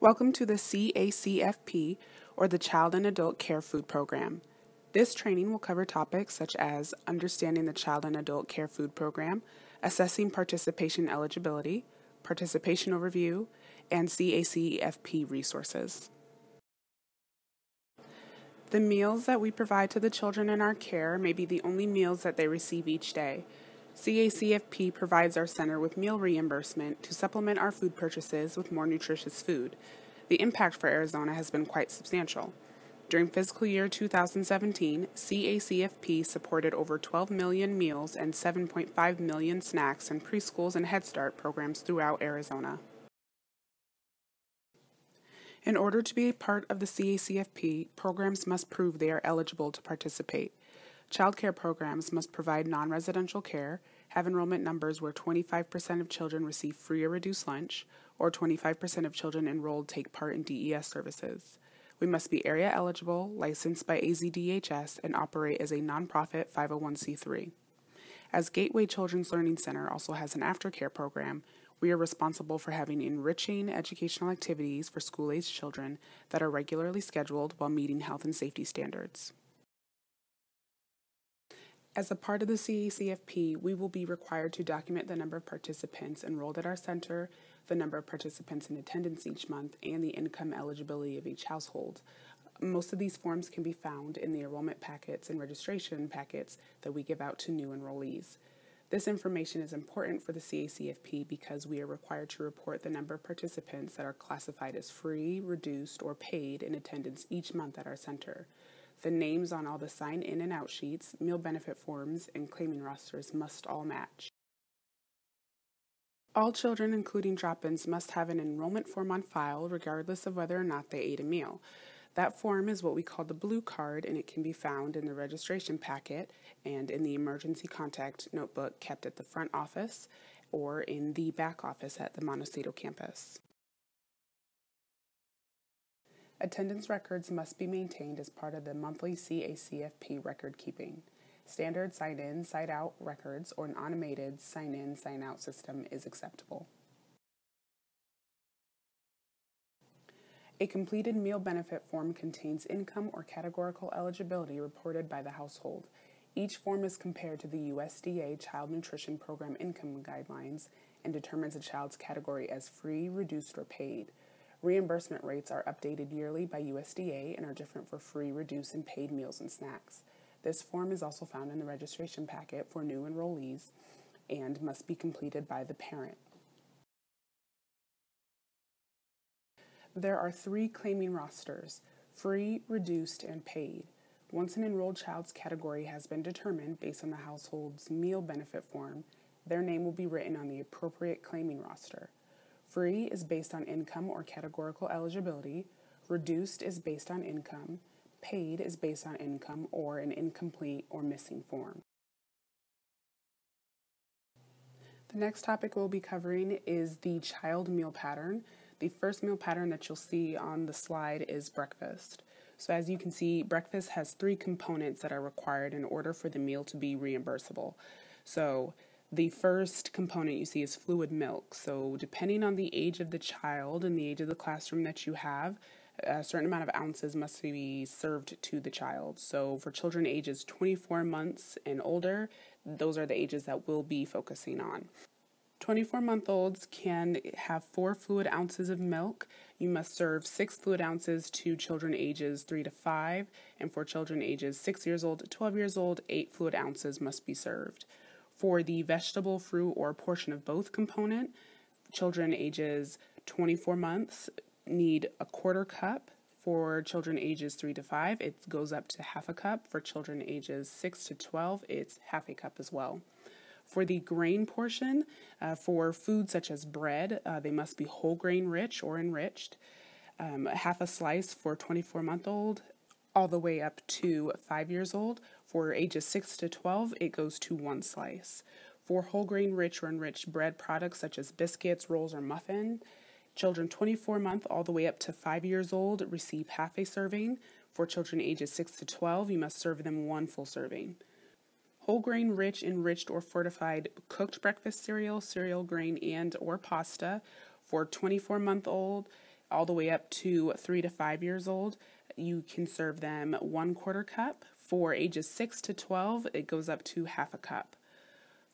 Welcome to the CACFP, or the Child and Adult Care Food Program. This training will cover topics such as understanding the Child and Adult Care Food Program, assessing participation eligibility, participation overview, and CACFP resources. The meals that we provide to the children in our care may be the only meals that they receive each day. CACFP provides our center with meal reimbursement to supplement our food purchases with more nutritious food. The impact for Arizona has been quite substantial. During fiscal year 2017, CACFP supported over 12 million meals and 7.5 million snacks in preschools and Head Start programs throughout Arizona. In order to be a part of the CACFP, programs must prove they are eligible to participate. Child care programs must provide non-residential care, have enrollment numbers where 25% of children receive free or reduced lunch, or 25% of children enrolled take part in DES services. We must be area eligible, licensed by AZDHS, and operate as a nonprofit 501c3. As Gateway Children's Learning Center also has an aftercare program, we are responsible for having enriching educational activities for school-aged children that are regularly scheduled while meeting health and safety standards. As a part of the CACFP, we will be required to document the number of participants enrolled at our center, the number of participants in attendance each month, and the income eligibility of each household. Most of these forms can be found in the enrollment packets and registration packets that we give out to new enrollees. This information is important for the CACFP because we are required to report the number of participants that are classified as free, reduced, or paid in attendance each month at our center. The names on all the sign-in and out sheets, meal benefit forms, and claiming rosters must all match. All children, including drop-ins, must have an enrollment form on file regardless of whether or not they ate a meal. That form is what we call the blue card, and it can be found in the registration packet and in the emergency contact notebook kept at the front office or in the back office at the Montecito campus. Attendance records must be maintained as part of the monthly CACFP record keeping. Standard sign-in, sign-out records or an automated sign-in, sign-out system is acceptable. A completed meal benefit form contains income or categorical eligibility reported by the household. Each form is compared to the USDA Child Nutrition Program income guidelines and determines a child's category as free, reduced, or paid. Reimbursement rates are updated yearly by USDA and are different for free, reduced, and paid meals and snacks. This form is also found in the registration packet for new enrollees and must be completed by the parent. There are 3 claiming rosters: free, reduced, and paid. Once an enrolled child's category has been determined based on the household's meal benefit form, their name will be written on the appropriate claiming roster. Free is based on income or categorical eligibility, reduced is based on income, paid is based on income or an incomplete or missing form. The next topic we'll be covering is the child meal pattern. The first meal pattern that you'll see on the slide is breakfast. So as you can see, breakfast has 3 components that are required in order for the meal to be reimbursable. So the first component you see is fluid milk. So depending on the age of the child and the age of the classroom that you have, a certain amount of ounces must be served to the child. So for children ages 24 months and older, those are the ages that we'll be focusing on. 24-month-olds can have 4 fluid ounces of milk. You must serve 6 fluid ounces to children ages 3 to 5, and for children ages 6 years old to 12 years old, 8 fluid ounces must be served. For the vegetable, fruit, or portion of both component, children ages 24 months need a 1/4 cup. For children ages 3 to 5, it goes up to 1/2 cup. For children ages 6 to 12, it's 1/2 cup as well. For the grain portion, for foods such as bread, they must be whole grain rich or enriched. 1/2 slice for 24-month-old, all the way up to 5 years old. For ages 6 to 12, it goes to 1 slice. For whole grain rich or enriched bread products such as biscuits, rolls, or muffin, children 24-month all the way up to 5 years old receive 1/2 a serving. For children ages 6 to 12, you must serve them 1 full serving. Whole grain rich, enriched, or fortified cooked breakfast cereal, cereal grain, and or pasta for 24-month-old all the way up to 3 to 5 years old, you can serve them 1/4 cup. For ages 6 to 12, it goes up to 1/2 cup.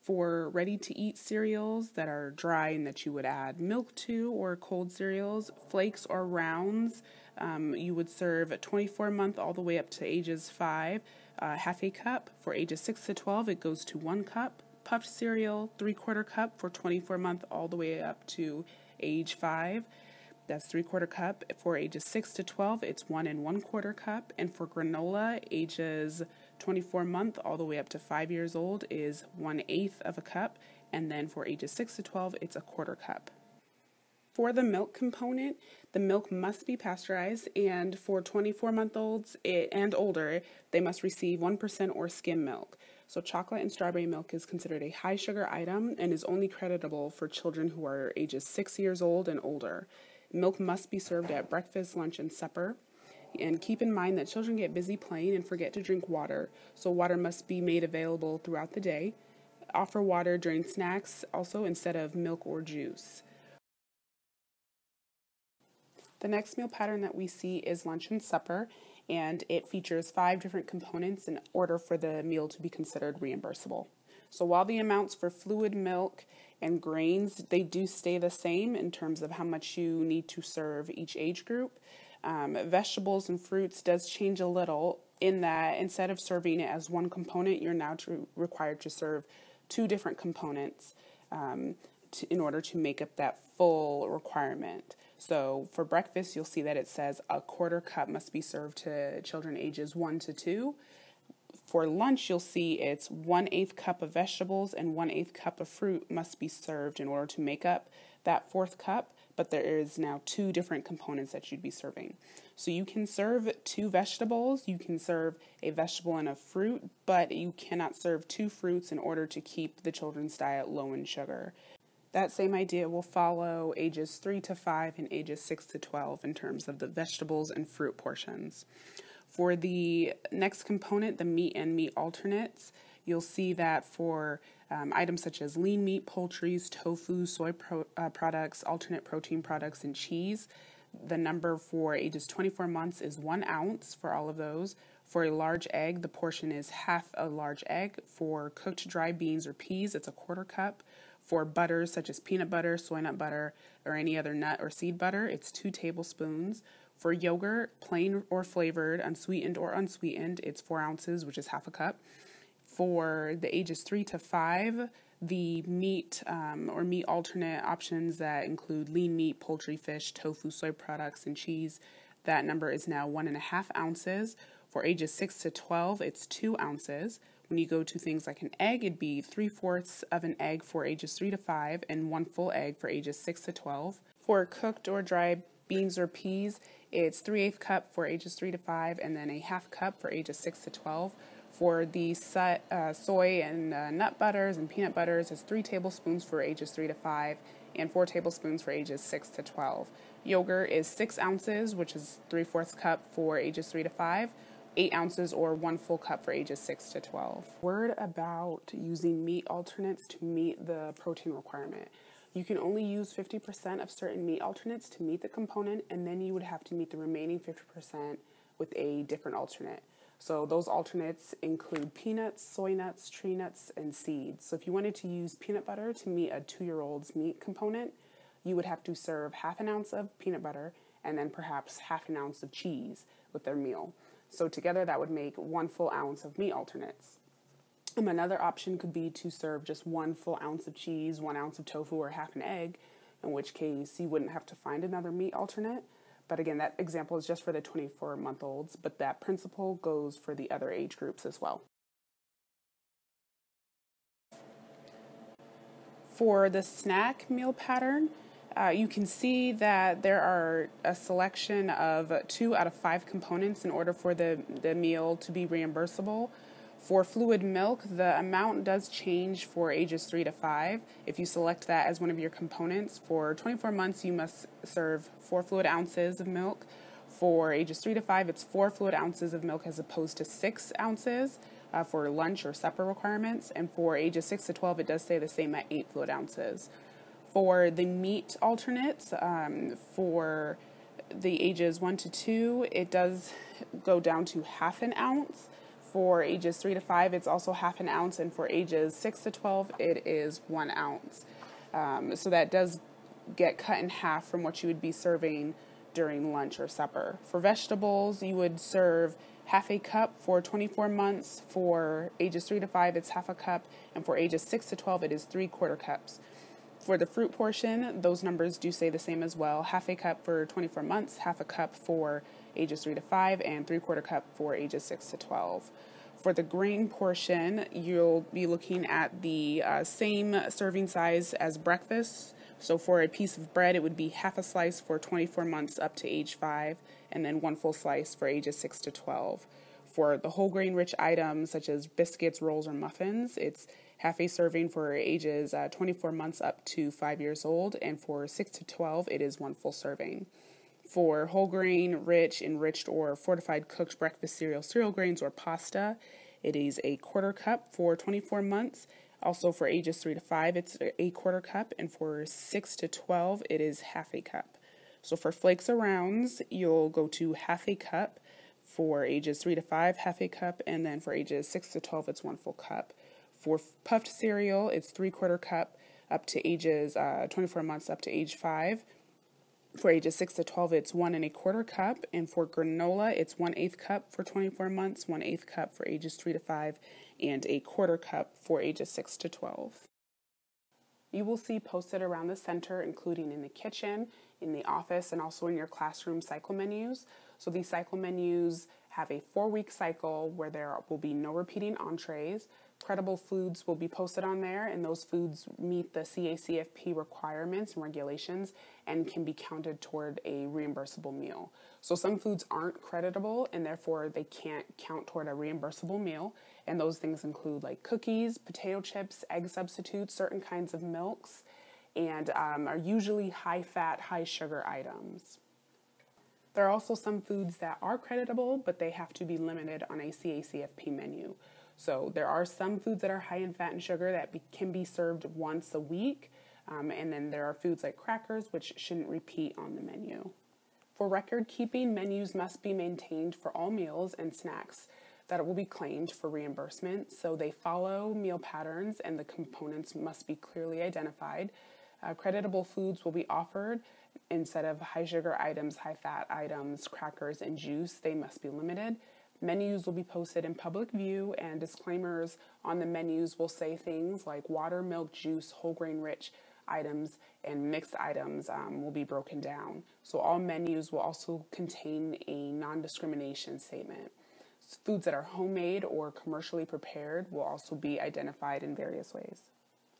For ready-to-eat cereals that are dry and that you would add milk to, or cold cereals, flakes or rounds, you would serve a 24-month all the way up to ages 5, 1/2 cup. For ages 6 to 12, it goes to 1 cup. Puffed cereal, 3/4 cup for 24-month all the way up to age 5. That's 3/4 cup. For ages 6 to 12, it's 1 1/4 cup. And for granola, ages 24-month all the way up to 5 years old is 1/8 of a cup. And then for ages 6 to 12, it's 1/4 cup. For the milk component, the milk must be pasteurized, and for 24-month-olds and older, they must receive 1% or skim milk. So chocolate and strawberry milk is considered a high sugar item and is only creditable for children who are ages 6 years old and older. Milk must be served at breakfast, lunch, and supper. And keep in mind that children get busy playing and forget to drink water, so water must be made available throughout the day. Offer water during snacks also instead of milk or juice. The next meal pattern that we see is lunch and supper, and it features 5 different components in order for the meal to be considered reimbursable. So while the amounts for fluid milk and grains, they do stay the same in terms of how much you need to serve each age group. Vegetables and fruits does change a little in that instead of serving it as one component, you're now required to serve 2 different components in order to make up that full requirement. So for breakfast, you'll see that it says 1/4 cup must be served to children ages 1 to 2. For lunch, you'll see it's 1/8 cup of vegetables and 1/8 cup of fruit must be served in order to make up that 4th cup, but there is now 2 different components that you'd be serving. So you can serve 2 vegetables, you can serve a vegetable and a fruit, but you cannot serve 2 fruits in order to keep the children's diet low in sugar. That same idea will follow ages 3 to 5 and ages 6 to 12 in terms of the vegetables and fruit portions. For the next component, the meat and meat alternates, you'll see that for items such as lean meat, poultries, tofu, soy products, alternate protein products, and cheese, the number for ages 24 months is 1 ounce for all of those. For a large egg, the portion is 1/2 a large egg. For cooked dry beans or peas, it's 1/4 cup. For butters such as peanut butter, soy nut butter, or any other nut or seed butter, it's 2 tablespoons. For yogurt, plain or flavored, unsweetened or unsweetened, it's 4 ounces, which is 1/2 a cup. For the ages 3 to 5, the meat or meat alternate options that include lean meat, poultry, fish, tofu, soy products, and cheese, that number is now 1.5 ounces. For ages 6 to 12, it's 2 ounces. When you go to things like an egg, it'd be 3/4 of an egg for ages 3 to 5 and 1 full egg for ages 6 to 12. For cooked or dry beans or peas, it's 3/8 cup for ages 3 to 5 and then a 1/2 cup for ages 6 to 12. For the soy and nut butters and peanut butters, it's 3 tablespoons for ages 3 to 5 and 4 tablespoons for ages 6 to 12. Yogurt is 6 ounces, which is 3/4 cup for ages 3 to 5. 8 ounces or 1 full cup for ages 6 to 12. Word about using meat alternates to meet the protein requirement. You can only use 50% of certain meat alternates to meet the component, and then you would have to meet the remaining 50% with a different alternate. So those alternates include peanuts, soy nuts, tree nuts, and seeds. So if you wanted to use peanut butter to meet a 2-year-old's meat component, you would have to serve 1/2 ounce of peanut butter and then perhaps 1/2 ounce of cheese with their meal. So together that would make 1 full ounce of meat alternates. Another option could be to serve just 1 full ounce of cheese, 1 ounce of tofu, or 1/2 an egg, in which case you wouldn't have to find another meat alternate. But again, that example is just for the 24-month-olds, but that principle goes for the other age groups as well. For the snack meal pattern, you can see that there are a selection of 2 out of 5 components in order for the meal to be reimbursable. For fluid milk, the amount does change for ages 3 to 5. If you select that as one of your components, for 24 months you must serve 4 fluid ounces of milk. For ages 3 to 5, it's 4 fluid ounces of milk as opposed to 6 ounces for lunch or supper requirements. And for ages 6 to 12, it does stay the same at 8 fluid ounces. For the meat alternates, for the ages 1 to 2, it does go down to half an ounce. For ages 3 to 5, it's also half an ounce, and for ages 6 to 12, it is 1 ounce. So that does get cut in half from what you would be serving during lunch or supper. For vegetables, you would serve half a cup for 24 months. For ages 3 to 5, it's half a cup, and for ages 6 to 12, it is 3/4 cups. For the fruit portion, those numbers do say the same as well. Half a cup for 24 months, half a cup for ages 3 to 5, and 3/4 cup for ages 6 to 12. For the grain portion, you'll be looking at the same serving size as breakfast. So for a piece of bread, it would be half a slice for 24 months up to age 5, and then 1 full slice for ages 6 to 12. For the whole grain rich items such as biscuits, rolls, or muffins, it's half a serving for ages 24 months up to 5 years old, and for 6 to 12, it is 1 full serving. For whole grain, rich, enriched, or fortified cooked breakfast cereal grains, or pasta, it is a 1/4 cup for 24 months. Also for ages 3 to 5, it's a 1/4 cup, and for 6 to 12, it is half a cup. So for flakes or rounds, you'll go to half a cup. For ages 3 to 5, half a cup, and then for ages 6 to 12, it's 1 full cup. For puffed cereal, it's 3/4 cup up to ages 24 months up to age 5. For ages 6 to 12, it's 1 1/4 cup, and for granola, it's 1/8 cup for 24 months, 1/8 cup for ages 3 to 5, and a 1/4 cup for ages 6 to 12. You will see posted around the center, including in the kitchen, in the office, and also in your classroom cycle menus. So these cycle menus have a 4-week cycle where there will be no repeating entrees. Credible foods will be posted on there, and those foods meet the CACFP requirements and regulations and can be counted toward a reimbursable meal. So some foods aren't creditable, and therefore they can't count toward a reimbursable meal, and those things include like cookies, potato chips, egg substitutes, certain kinds of milks, and are usually high-fat, high-sugar items. There are also some foods that are creditable, but they have to be limited on a CACFP menu. So there are some foods that are high in fat and sugar that can be served once a week, and then there are foods like crackers, which shouldn't repeat on the menu. For record keeping, menus must be maintained for all meals and snacks that will be claimed for reimbursement, so they follow meal patterns and the components must be clearly identified. Creditable foods will be offered instead of high sugar items, high fat items, crackers, and juice. They must be limited. Menus will be posted in public view, and disclaimers on the menus will say things like water, milk, juice, whole grain rich items, and mixed items will be broken down. So all menus will also contain a non-discrimination statement. Foods that are homemade or commercially prepared will also be identified in various ways.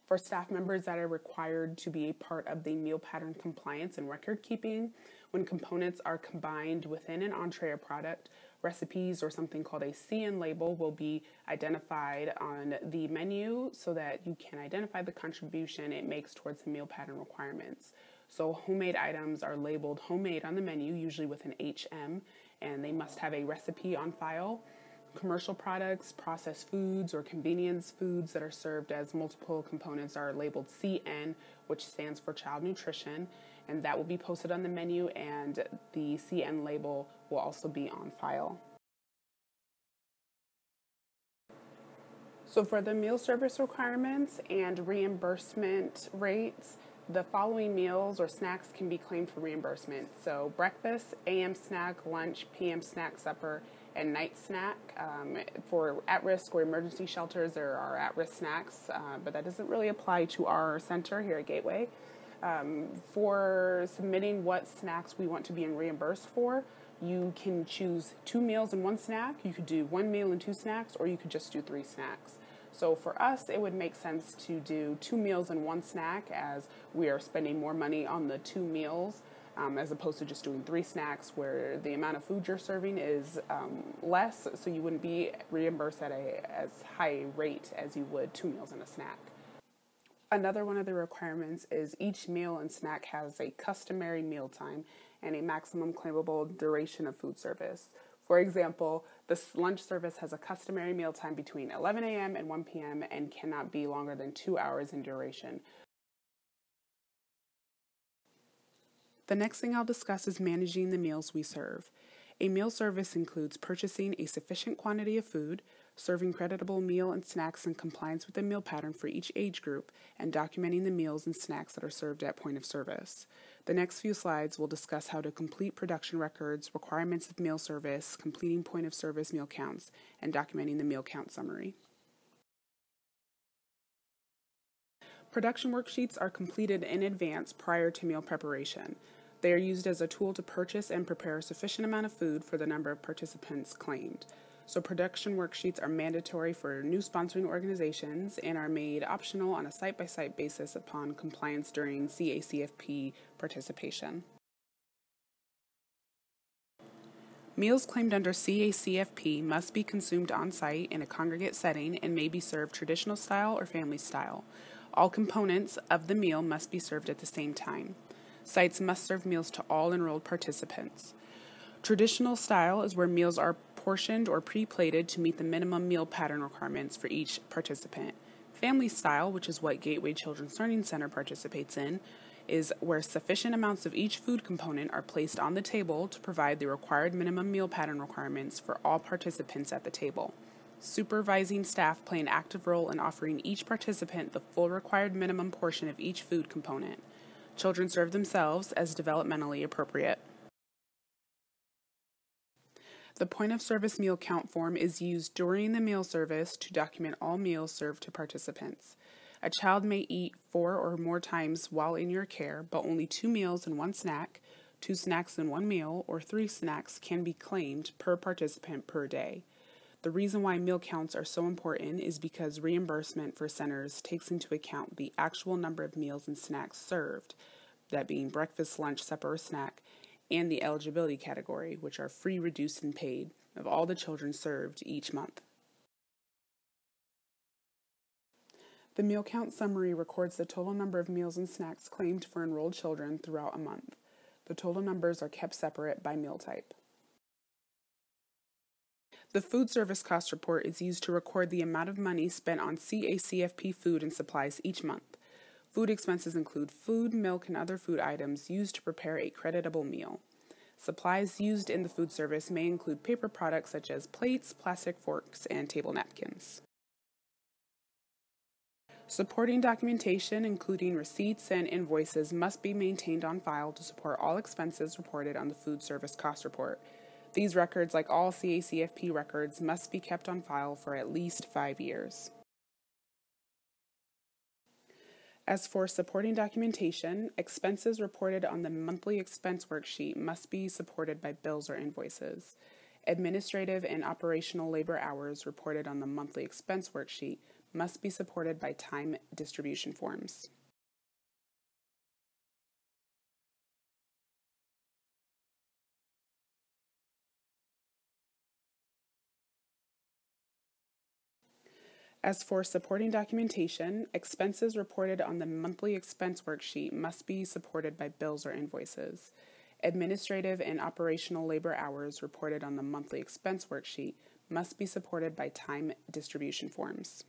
For staff members that are required to be a part of the meal pattern compliance and record keeping, when components are combined within an entree or product, recipes or something called a CN label will be identified on the menu so that you can identify the contribution it makes towards the meal pattern requirements. So homemade items are labeled homemade on the menu, usually with an HM, and they must have a recipe on file. Commercial products, processed foods, or convenience foods that are served as multiple components are labeled CN, which stands for child nutrition, and that will be posted on the menu, and the CN label will also be on file. So for the meal service requirements and reimbursement rates, the following meals or snacks can be claimed for reimbursement. So breakfast, AM snack, lunch, PM snack, supper, and night snack. For at-risk or emergency shelters, there are at-risk snacks, but that doesn't really apply to our center here at Gateway. For submitting what snacks we want to be reimbursed for, you can choose 2 meals and 1 snack. You could do 1 meal and 2 snacks, or you could just do 3 snacks. So for us, it would make sense to do 2 meals and 1 snack, as we are spending more money on the 2 meals as opposed to just doing 3 snacks, where the amount of food you're serving is less, so you wouldn't be reimbursed at as high rate as you would 2 meals and a snack. Another one of the requirements is each meal and snack has a customary meal time and a maximum claimable duration of food service. For example, the lunch service has a customary meal time between 11 a.m. and 1 p.m. and cannot be longer than 2 hours in duration. The next thing I'll discuss is managing the meals we serve. A meal service includes purchasing a sufficient quantity of food, serving creditable meal and snacks in compliance with the meal pattern for each age group, and documenting the meals and snacks that are served at point of service. The next few slides will discuss how to complete production records, requirements of meal service, completing point of service meal counts, and documenting the meal count summary. Production worksheets are completed in advance prior to meal preparation. They are used as a tool to purchase and prepare a sufficient amount of food for the number of participants claimed. So production worksheets are mandatory for new sponsoring organizations and are made optional on a site-by-site basis upon compliance during CACFP participation. Meals claimed under CACFP must be consumed on-site in a congregate setting and may be served traditional style or family style. All components of the meal must be served at the same time. Sites must serve meals to all enrolled participants. Traditional style is where meals are portioned or pre-plated to meet the minimum meal pattern requirements for each participant. Family style, which is what Gateway Children's Learning Center participates in, is where sufficient amounts of each food component are placed on the table to provide the required minimum meal pattern requirements for all participants at the table. Supervising staff play an active role in offering each participant the full required minimum portion of each food component. Children serve themselves as developmentally appropriate. The point of service meal count form is used during the meal service to document all meals served to participants. A child may eat 4 or more times while in your care, but only 2 meals and 1 snack, 2 snacks and 1 meal, or 3 snacks can be claimed per participant per day. The reason why meal counts are so important is because reimbursement for centers takes into account the actual number of meals and snacks served, that being breakfast, lunch, supper, or snack, and the eligibility category, which are free, reduced, and paid, of all the children served each month. The meal count summary records the total number of meals and snacks claimed for enrolled children throughout a month. The total numbers are kept separate by meal type. The food service cost report is used to record the amount of money spent on CACFP food and supplies each month. Food expenses include food, milk, and other food items used to prepare a creditable meal. Supplies used in the food service may include paper products such as plates, plastic forks, and table napkins. Supporting documentation, including receipts and invoices, must be maintained on file to support all expenses reported on the food service cost report. These records, like all CACFP records, must be kept on file for at least 5 years. As for supporting documentation, expenses reported on the monthly expense worksheet must be supported by bills or invoices. Administrative and operational labor hours reported on the monthly expense worksheet must be supported by time distribution forms. As for supporting documentation, expenses reported on the monthly expense worksheet must be supported by bills or invoices. Administrative and operational labor hours reported on the monthly expense worksheet must be supported by time distribution forms.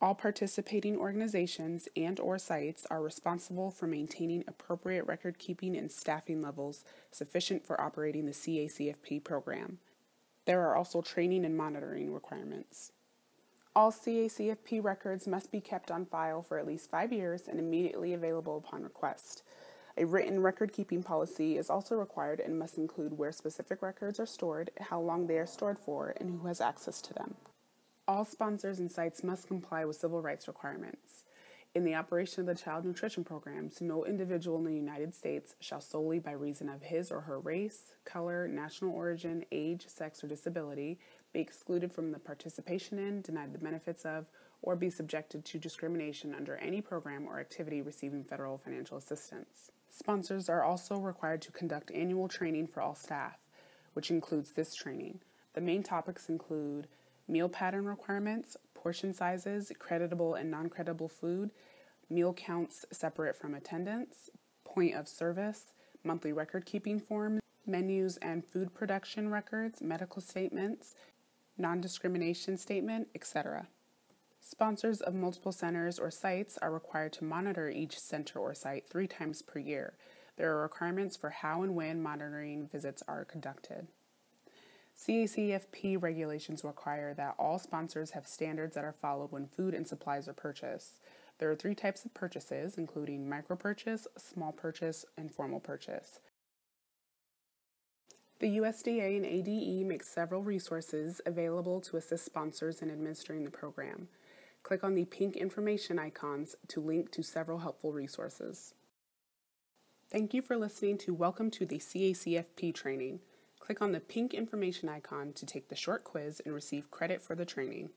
All participating organizations and/or sites are responsible for maintaining appropriate record-keeping and staffing levels sufficient for operating the CACFP program. There are also training and monitoring requirements. All CACFP records must be kept on file for at least 5 years and immediately available upon request. A written record-keeping policy is also required and must include where specific records are stored, how long they are stored for, and who has access to them. All sponsors and sites must comply with civil rights requirements. In the operation of the child nutrition programs, no individual in the United States shall solely by reason of his or her race, color, national origin, age, sex, or disability be excluded from the participation in, denied the benefits of, or be subjected to discrimination under any program or activity receiving federal financial assistance. Sponsors are also required to conduct annual training for all staff, which includes this training. The main topics include meal pattern requirements, portion sizes, creditable and non-creditable food, meal counts separate from attendance, point of service, monthly record-keeping forms, menus and food production records, medical statements, non-discrimination statement, etc. Sponsors of multiple centers or sites are required to monitor each center or site 3 times per year. There are requirements for how and when monitoring visits are conducted. CACFP regulations require that all sponsors have standards that are followed when food and supplies are purchased. There are 3 types of purchases, including micro purchase, small purchase, and formal purchase. The USDA and ADE make several resources available to assist sponsors in administering the program. Click on the pink information icons to link to several helpful resources. Thank you for listening to Welcome to the CACFP training. Click on the pink information icon to take the short quiz and receive credit for the training.